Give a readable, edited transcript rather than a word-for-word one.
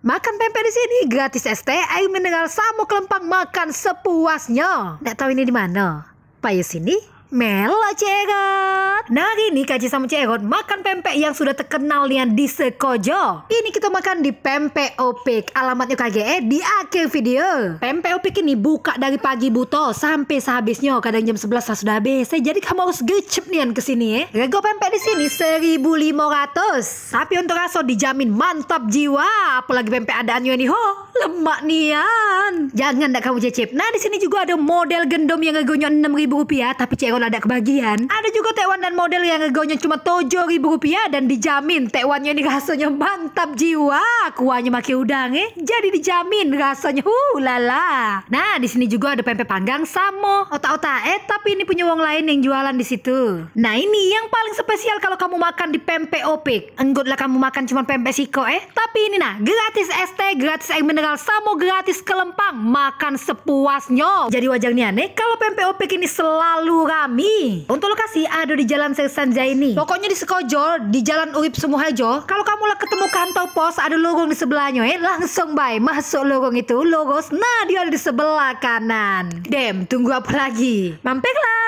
Makan pempek di sini gratis es teh, air mineral sama kelempang makan sepuasnya. Nggak tahu ini di mana? Payo sini. Melo Cerot. Nah hari ini Kaci sama Cerot makan pempek yang sudah terkenal nih di Sekojo. Ini kita makan di Pempek Opik. Alamatnya KGE di akhir video. Pempek Opik ini buka dari pagi buto sampai sehabisnya. Kadang jam 11 sudah habis. Jadi kamu harus gecep nian kesini ya. Rego pempek di sini 1.500. Tapi untuk rasa dijamin mantap jiwa. Apalagi pempek adaannya ini lemak nian. Jangan ndak kamu cecep. Nah di sini juga ada model gendom yang regonya Rp6.000 tapi Cerot ada kebagian. Ada juga tekwan dan model yang regonya cuma Rp7.000 dan dijamin tekwannya ini rasanya mantap jiwa. Kuahnya makin udang jadi dijamin rasanya lala. Nah di sini juga ada pempek panggang sama otak-otak tapi ini punya wong lain yang jualan di situ. Nah ini yang paling spesial kalau kamu makan di Pempek Opik. Enggut lah kamu makan cuma pempek siko tapi ini nah gratis es teh, gratis air mineral sama gratis kelempang makan sepuasnya. Jadi wajar nih kalau Pempek Opik ini selalu ramai. Untuk lokasi ada di Jalan Sersan Zaini. Pokoknya di Sekojo, di Jalan Urip Sumuharjo. Kalau kamu lah ketemu kantor pos ada lorong di sebelahnya langsung masuk lorong itu lurus. Nah dia ada di sebelah kanan. Tunggu apa lagi? Mampirlah.